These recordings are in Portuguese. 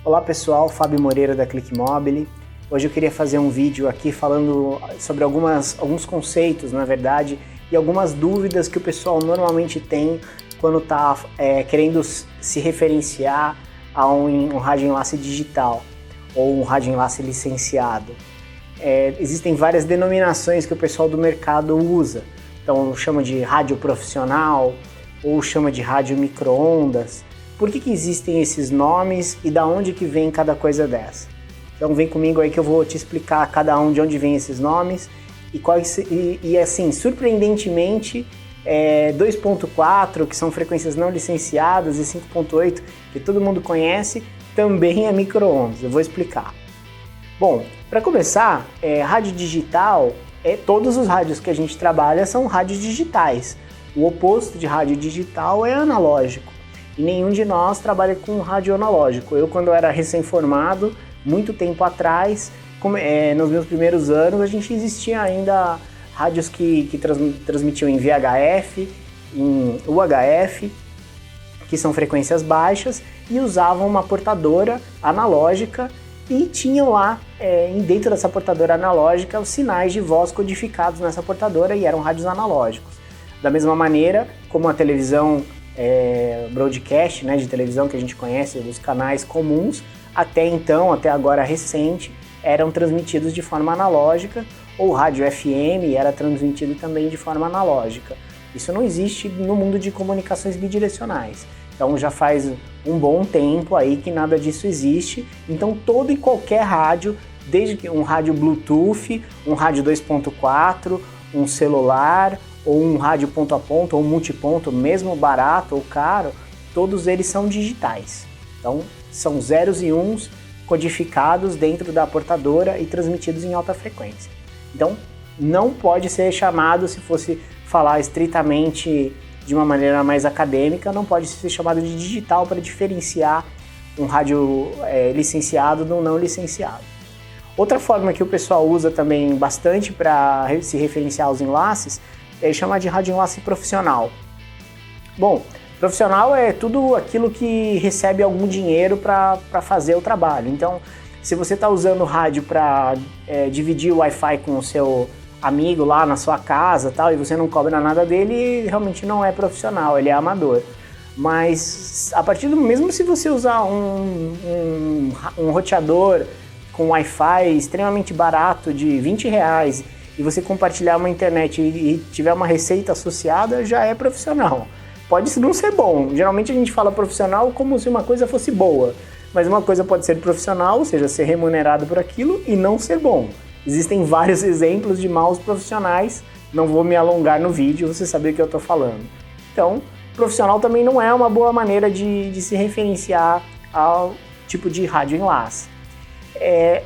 Olá pessoal, Fábio Moreira da Clickmobile. Hoje eu queria fazer um vídeo aqui falando sobre alguns conceitos, na verdade, e algumas dúvidas que o pessoal normalmente tem quando está querendo se referenciar a um radioenlace digital ou um radioenlace licenciado. Existem várias denominações que o pessoal do mercado usa. Então chama de rádio profissional ou chama de rádio micro-ondas. Por que existem esses nomes e da onde que vem cada coisa dessa? Então vem comigo aí que eu vou te explicar cada um de onde vem esses nomes e assim, surpreendentemente, 2.4, que são frequências não licenciadas, e 5.8, que todo mundo conhece, também é micro-ondas. Eu vou explicar. Bom, para começar, rádio digital, todos os rádios que a gente trabalha são rádios digitais. O oposto de rádio digital é analógico. E nenhum de nós trabalha com rádio analógico. Eu, quando era recém-formado, muito tempo atrás, nos meus primeiros anos, a gente existia ainda rádios que transmitiam em VHF, em UHF, que são frequências baixas, e usavam uma portadora analógica e tinham lá, dentro dessa portadora analógica, os sinais de voz codificados nessa portadora e eram rádios analógicos. Da mesma maneira como a televisão broadcast, né, de televisão que a gente conhece, dos canais comuns, até então, até agora recente, eram transmitidos de forma analógica, ou rádio FM era transmitido também de forma analógica. Isso não existe no mundo de comunicações bidirecionais. Então já faz um bom tempo aí que nada disso existe. Então todo e qualquer rádio, desde que um rádio Bluetooth, um rádio 2.4, um celular, ou um rádio ponto a ponto, ou multiponto, mesmo barato ou caro, todos eles são digitais. Então, são zeros e uns codificados dentro da portadora e transmitidos em alta frequência. Então, não pode ser chamado, se fosse falar estritamente de uma maneira mais acadêmica, não pode ser chamado de digital para diferenciar um rádio licenciado do não licenciado. Outra forma que o pessoal usa também bastante para se referenciar aos enlaces é chamar de radioenlace profissional. Bom, profissional é tudo aquilo que recebe algum dinheiro para fazer o trabalho. Então, se você está usando o rádio para dividir o Wi-Fi com o seu amigo lá na sua casa tal, e você não cobra nada dele, realmente não é profissional, ele é amador. Mas, a partir do mesmo se você usar um roteador com Wi-Fi extremamente barato de R$20 e você compartilhar uma internet e tiver uma receita associada, já é profissional. Pode não ser bom. Geralmente a gente fala profissional como se uma coisa fosse boa, mas uma coisa pode ser profissional, ou seja, ser remunerado por aquilo e não ser bom. Existem vários exemplos de maus profissionais, não vou me alongar no vídeo, você saber o que eu estou falando. Então, profissional também não é uma boa maneira de se referenciar ao tipo de radioenlace.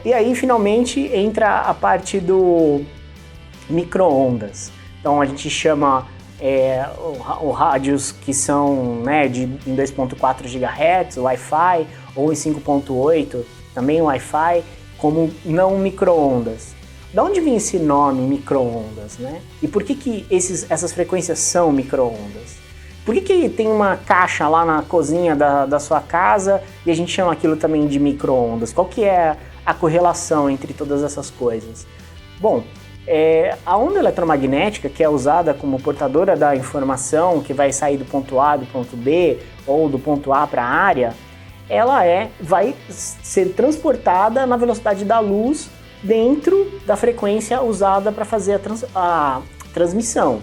E aí, finalmente, entra a parte do micro-ondas. Então, a gente chama os rádios que são em 2.4 GHz, Wi-Fi, ou em 5.8, também Wi-Fi, como não micro-ondas. Da onde vem esse nome micro-ondas, né? E por que essas frequências são micro-ondas? Por que tem uma caixa lá na cozinha da sua casa e a gente chama aquilo também de micro-ondas? Qual que é a correlação entre todas essas coisas? Bom, a onda eletromagnética, que é usada como portadora da informação que vai sair do ponto A do ponto B ou do ponto A para a área, ela vai ser transportada na velocidade da luz dentro da frequência usada para fazer a transmissão.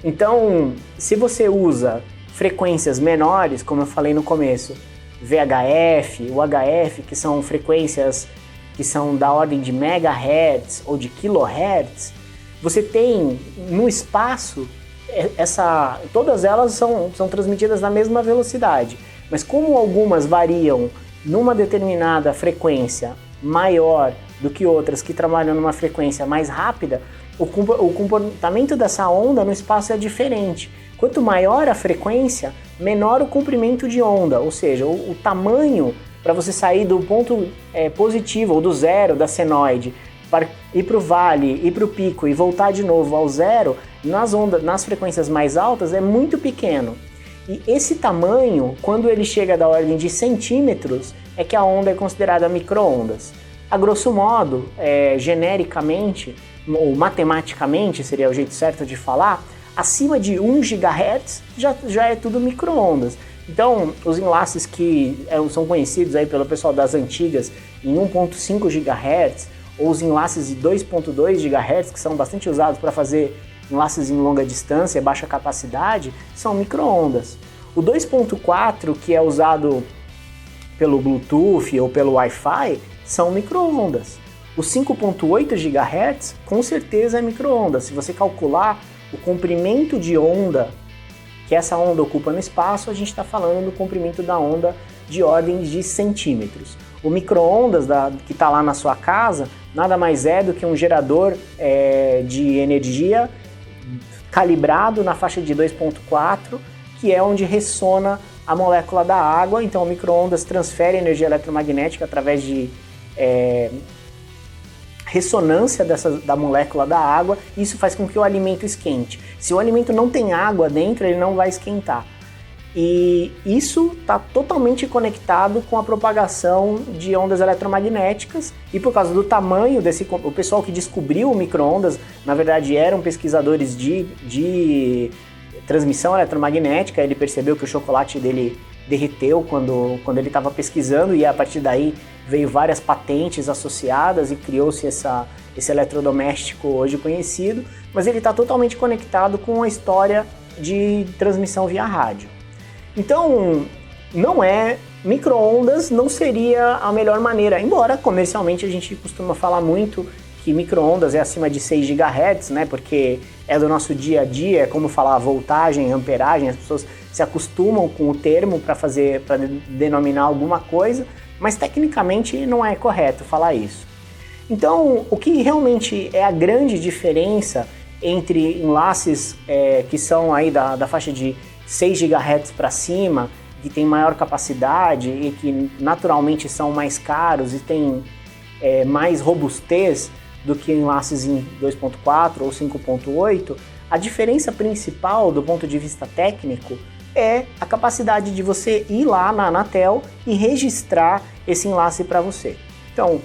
Então, se você usa frequências menores, como eu falei no começo, VHF, UHF, que são frequências que são da ordem de megahertz ou de kilohertz, você tem no espaço, todas elas são transmitidas na mesma velocidade, mas como algumas variam numa determinada frequência maior do que outras que trabalham numa frequência mais rápida, o comportamento dessa onda no espaço é diferente. Quanto maior a frequência, menor o comprimento de onda, ou seja, o tamanho para você sair do ponto positivo ou do zero da senoide para ir para o vale, ir para o pico e voltar de novo ao zero, nas frequências mais altas é muito pequeno. E esse tamanho, quando ele chega da ordem de centímetros, é que a onda é considerada micro-ondas. A grosso modo, genericamente, ou matematicamente, seria o jeito certo de falar, acima de 1 GHz já é tudo micro-ondas. Então, os enlaces que são conhecidos aí pelo pessoal das antigas em 1.5 GHz, ou os enlaces de 2.2 GHz, que são bastante usados para fazer enlaces em longa distância, baixa capacidade, são micro-ondas. O 2.4, que é usado pelo Bluetooth ou pelo Wi-Fi, são micro-ondas. O 5.8 GHz, com certeza é micro-ondas. Se você calcular o comprimento de onda que essa onda ocupa no espaço, a gente está falando do comprimento da onda de ordens de centímetros. O micro-ondas que está lá na sua casa nada mais é do que um gerador de energia calibrado na faixa de 2.4, que é onde ressona a molécula da água. Então o micro-ondas transfere energia eletromagnética através de ressonância da molécula da água, e isso faz com que o alimento esquente. Se o alimento não tem água dentro, ele não vai esquentar. E isso está totalmente conectado com a propagação de ondas eletromagnéticas, e por causa do tamanho o pessoal que descobriu o micro-ondas, na verdade eram pesquisadores de transmissão eletromagnética. Ele percebeu que o chocolate dele derreteu quando ele estava pesquisando, e a partir daí veio várias patentes associadas e criou-se esse eletrodoméstico hoje conhecido, mas ele está totalmente conectado com a história de transmissão via rádio. Então, micro-ondas não seria a melhor maneira, embora comercialmente a gente costuma falar muito que micro-ondas é acima de 6 GHz, né, porque é do nosso dia a dia, é como falar voltagem, amperagem, as pessoas se acostumam com o termo para denominar alguma coisa, mas tecnicamente não é correto falar isso. Então, o que realmente é a grande diferença entre enlaces que são aí da faixa de 6 GHz para cima, que tem maior capacidade e que naturalmente são mais caros e têm mais robustez do que enlaces em 2.4 ou 5.8, a diferença principal do ponto de vista técnico é a capacidade de você ir lá na Anatel e registrar esse enlace para você. Então,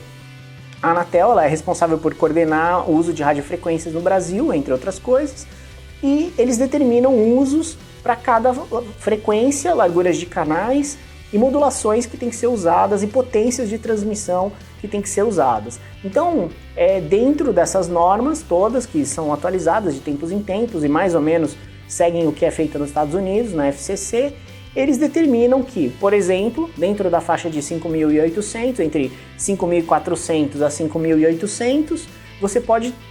a Anatel ela é responsável por coordenar o uso de radiofrequências no Brasil, entre outras coisas, e eles determinam usos para cada frequência, larguras de canais e modulações que têm que ser usadas e potências de transmissão que têm que ser usadas. Então, dentro dessas normas todas, que são atualizadas de tempos em tempos e mais ou menos seguem o que é feito nos Estados Unidos, na FCC, eles determinam que, por exemplo, dentro da faixa de 5.800, entre 5.400 a 5.800,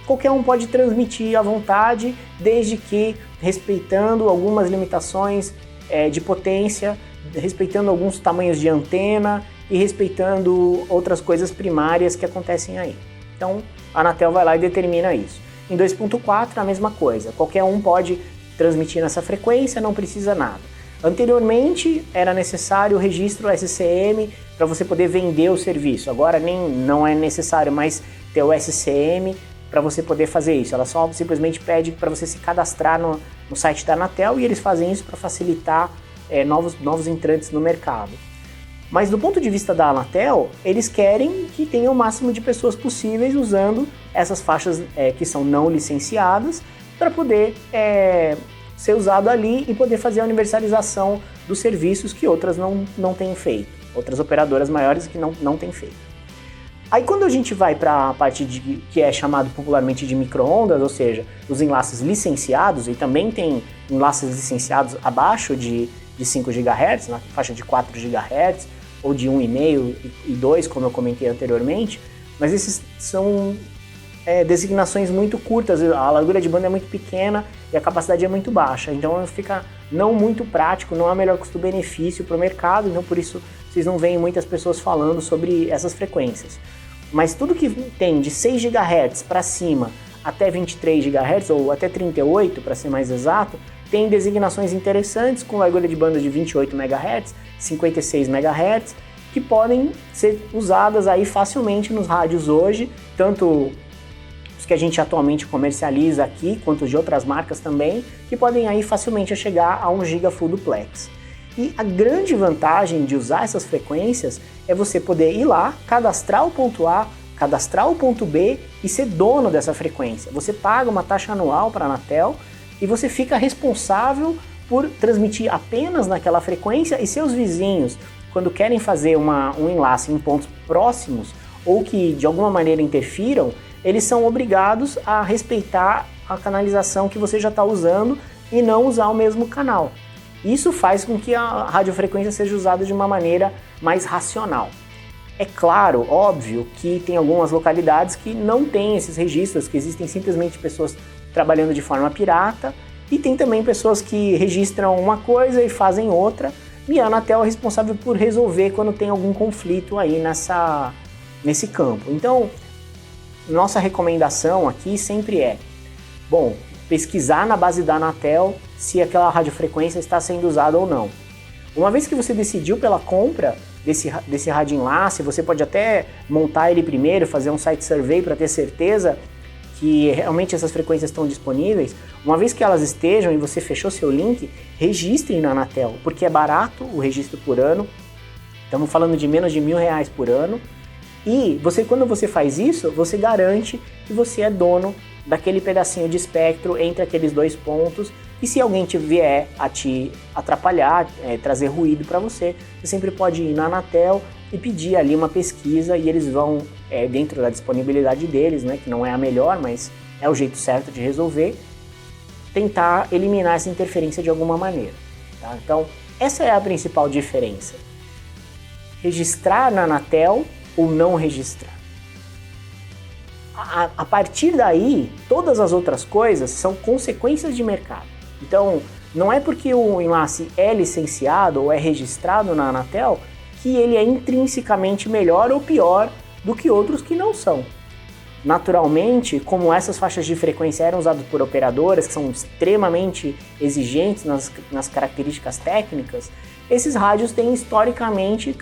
qualquer um pode transmitir à vontade, desde que respeitando algumas limitações de potência, respeitando alguns tamanhos de antena e respeitando outras coisas primárias que acontecem aí. Então, a Anatel vai lá e determina isso. Em 2.4, a mesma coisa. Qualquer um pode transmitir nessa frequência, não precisa nada. Anteriormente, era necessário o registro SCM para você poder vender o serviço. Agora não é necessário mais ter o SCM para você poder fazer isso. Ela só simplesmente pede para você se cadastrar no site da Anatel, e eles fazem isso para facilitar novos entrantes no mercado. Mas do ponto de vista da Anatel, eles querem que tenha o máximo de pessoas possíveis usando essas faixas que são não licenciadas para poder ser usado ali e poder fazer a universalização dos serviços que outras não têm feito, outras operadoras maiores que não têm feito. Aí quando a gente vai para a parte que é chamado popularmente de micro-ondas, ou seja, os enlaces licenciados, e também tem enlaces licenciados abaixo de 5 GHz, na faixa de 4 GHz, ou de 1,5 e 2, como eu comentei anteriormente, mas esses são designações muito curtas, a largura de banda é muito pequena e a capacidade é muito baixa, então fica não muito prático, não é o melhor custo-benefício para o mercado, então por isso vocês não veem muitas pessoas falando sobre essas frequências. Mas tudo que tem de 6 GHz para cima até 23 GHz ou até 38, para ser mais exato, tem designações interessantes com largura de banda de 28 MHz, 56 MHz, que podem ser usadas aí facilmente nos rádios hoje, tanto os que a gente atualmente comercializa aqui, quanto de outras marcas também, que podem aí facilmente chegar a 1 GB full duplex. E a grande vantagem de usar essas frequências é você poder ir lá, cadastrar o ponto A, cadastrar o ponto B e ser dono dessa frequência. Você paga uma taxa anual para a Anatel e você fica responsável por transmitir apenas naquela frequência, e seus vizinhos, quando querem fazer um enlace em pontos próximos ou que de alguma maneira interfiram, eles são obrigados a respeitar a canalização que você já está usando e não usar o mesmo canal. Isso faz com que a radiofrequência seja usada de uma maneira mais racional. É claro, óbvio, que tem algumas localidades que não têm esses registros, que existem simplesmente pessoas trabalhando de forma pirata, e tem também pessoas que registram uma coisa e fazem outra, e a Anatel é responsável por resolver quando tem algum conflito aí nesse campo. Então, nossa recomendação aqui sempre é, pesquisar na base da Anatel se aquela radiofrequência está sendo usada ou não. Uma vez que você decidiu pela compra desse rádio enlace, você pode até montar ele primeiro, fazer um site survey para ter certeza que realmente essas frequências estão disponíveis. Uma vez que elas estejam e você fechou seu link, registre na Anatel, porque é barato o registro por ano. Estamos falando de menos de R$1.000 por ano. E quando você faz isso, você garante que você é dono daquele pedacinho de espectro entre aqueles dois pontos. E se alguém vier a te atrapalhar, trazer ruído para você, você sempre pode ir na Anatel e pedir ali uma pesquisa, e eles vão, dentro da disponibilidade deles, né, que não é a melhor, mas é o jeito certo de resolver, tentar eliminar essa interferência de alguma maneira. Tá? Então, essa é a principal diferença. Registrar na Anatel ou não registrar. A partir daí, todas as outras coisas são consequências de mercado. Então, não é porque o enlace é licenciado ou é registrado na Anatel que ele é intrinsecamente melhor ou pior do que outros que não são. Naturalmente, como essas faixas de frequência eram usadas por operadoras que são extremamente exigentes nas características técnicas, esses rádios têm historicamente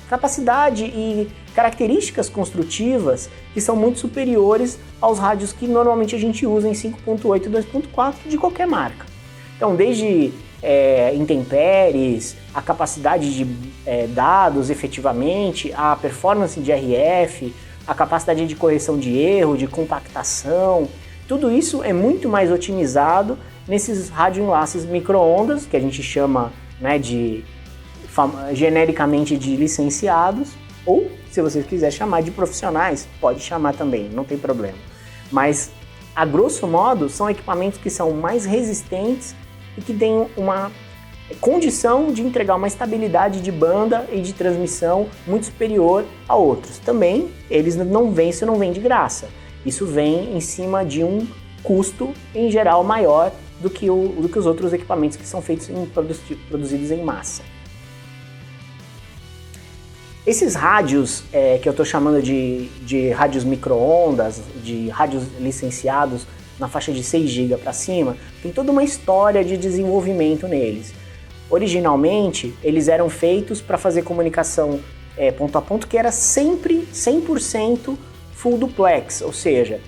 capacidade e características construtivas que são muito superiores aos rádios que normalmente a gente usa em 5.8 e 2.4 de qualquer marca. Então, desde intempéries, a capacidade de dados efetivamente, a performance de RF, a capacidade de correção de erro, de compactação, tudo isso é muito mais otimizado nesses radioenlaces micro-ondas, que a gente chama, né, genericamente de licenciados, ou se você quiser chamar de profissionais, pode chamar também, não tem problema. Mas, a grosso modo, são equipamentos que são mais resistentes e que têm uma condição de entregar uma estabilidade de banda e de transmissão muito superior a outros. Também, eles isso não vem de graça. Isso vem em cima de um custo, em geral, maior do que os outros equipamentos que são feitos produzidos em massa. Esses rádios que eu estou chamando de rádios micro-ondas, de rádios licenciados na faixa de 6 GB para cima, tem toda uma história de desenvolvimento neles. Originalmente, eles eram feitos para fazer comunicação ponto a ponto, que era sempre 100% full duplex, ou seja,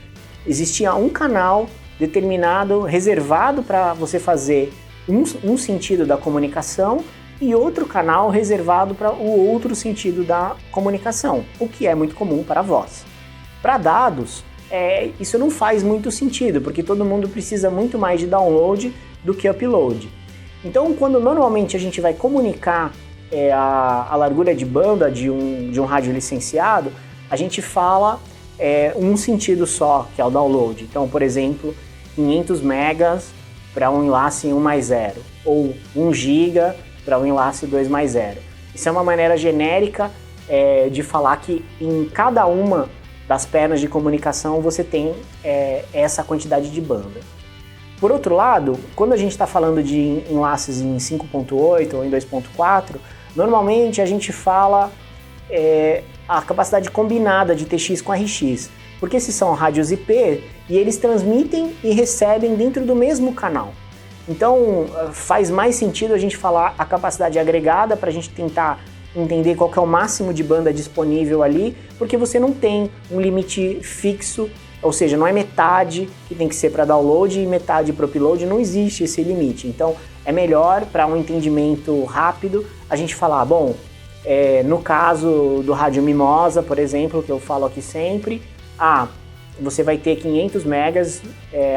existia um canal determinado, reservado para você fazer um sentido da comunicação e outro canal reservado para o outro sentido da comunicação, o que é muito comum para voz. Para dados, isso não faz muito sentido, porque todo mundo precisa muito mais de download do que upload. Então, quando normalmente a gente vai comunicar a largura de banda de um rádio licenciado, a gente fala um sentido só, que é o download. Então, por exemplo, 500 megas para um enlace 1+0, ou 1 giga para um enlace 2+0. Isso é uma maneira genérica de falar que em cada uma das pernas de comunicação você tem essa quantidade de banda. Por outro lado, quando a gente está falando de enlaces em 5.8 ou em 2.4, normalmente a gente fala a capacidade combinada de TX com RX, porque esses são rádios IP e eles transmitem e recebem dentro do mesmo canal. Então faz mais sentido a gente falar a capacidade agregada para a gente tentar entender qual que é o máximo de banda disponível ali, porque você não tem um limite fixo ou seja, não é metade que tem que ser para download e metade para upload, não existe esse limite. Então é melhor, para um entendimento rápido, a gente falar, bom, no caso do Rádio Mimosa, por exemplo, que eu falo aqui sempre, você vai ter 500 megas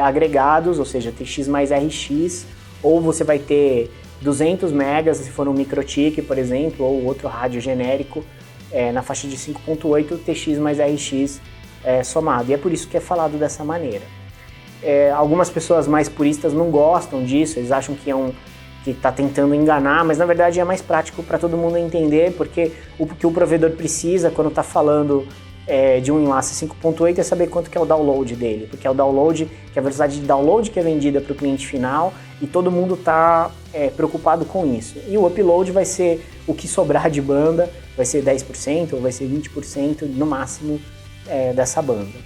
agregados, ou seja, TX mais RX, ou você vai ter 200 megas se for um microtik, por exemplo, ou outro rádio genérico, na faixa de 5.8 TX mais RX somado. E é por isso que é falado dessa maneira. Algumas pessoas mais puristas não gostam disso, eles acham que está tentando enganar, mas na verdade é mais prático para todo mundo entender, porque o que o provedor precisa quando está falando de um enlace 5.8 é saber quanto que é o download dele, porque é o download, que é a velocidade de download que é vendida para o cliente final, e todo mundo está preocupado com isso. E o upload vai ser o que sobrar de banda, vai ser 10% ou vai ser 20% no máximo dessa banda.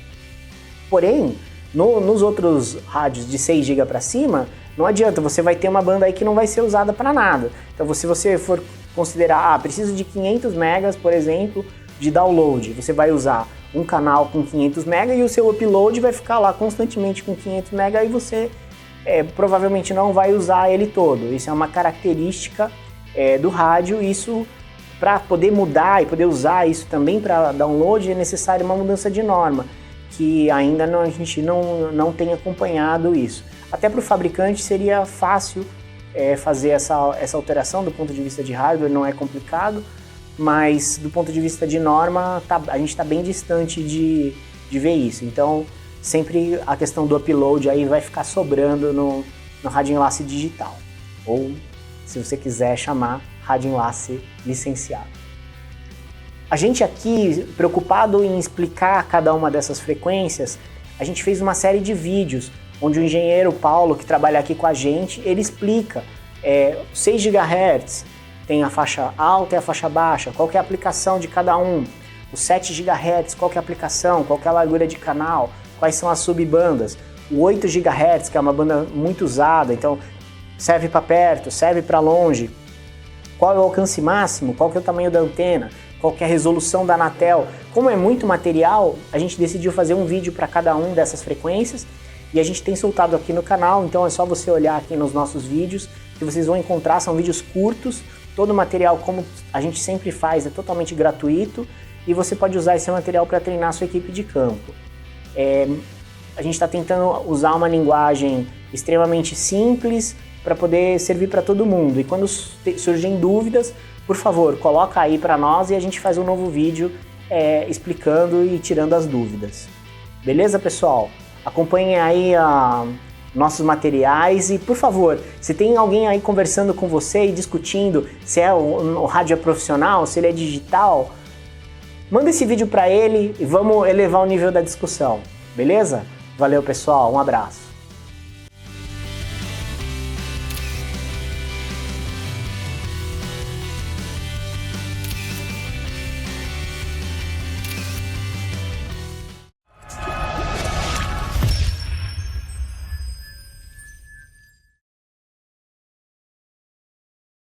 Porém, nos outros rádios de 6 GB para cima, não adianta, você vai ter uma banda aí que não vai ser usada para nada. Então se você for considerar, preciso de 500 megas, por exemplo, de download, você vai usar um canal com 500 MB e o seu upload vai ficar lá constantemente com 500 MB e você provavelmente não vai usar ele todo. Isso é uma característica do rádio. Isso, para poder mudar e poder usar isso também para download, é necessário uma mudança de norma, que ainda a gente não tem acompanhado isso. Até para o fabricante seria fácil fazer essa alteração do ponto de vista de hardware, não é complicado, mas do ponto de vista de norma a gente está bem distante de ver isso. Então sempre a questão do upload aí vai ficar sobrando no rádio enlace digital, ou se você quiser chamar rádio enlace licenciado. A gente aqui, preocupado em explicar cada uma dessas frequências, a gente fez uma série de vídeos onde o engenheiro Paulo, que trabalha aqui com a gente, ele explica 6 GHz, tem a faixa alta e a faixa baixa, qual que é a aplicação de cada um, os 7 GHz, qual que é a aplicação, qual que é a largura de canal, quais são as subbandas, o 8 GHz, que é uma banda muito usada, então serve para perto, serve para longe, qual é o alcance máximo, qual que é o tamanho da antena, qual que é a resolução da Anatel. Como é muito material, a gente decidiu fazer um vídeo para cada um dessas frequências e a gente tem soltado aqui no canal, então é só você olhar aqui nos nossos vídeos que vocês vão encontrar, são vídeos curtos, todo o material, como a gente sempre faz, é totalmente gratuito e você pode usar esse material para treinar a sua equipe de campo. A gente está tentando usar uma linguagem extremamente simples para poder servir para todo mundo, e quando surgem dúvidas, por favor, coloca aí para nós e a gente faz um novo vídeo explicando e tirando as dúvidas. Beleza, pessoal? Acompanhem aí nossos materiais e, por favor, se tem alguém aí conversando com você e discutindo se o rádio é profissional, se ele é digital, manda esse vídeo para ele e vamos elevar o nível da discussão, beleza? Valeu, pessoal, um abraço.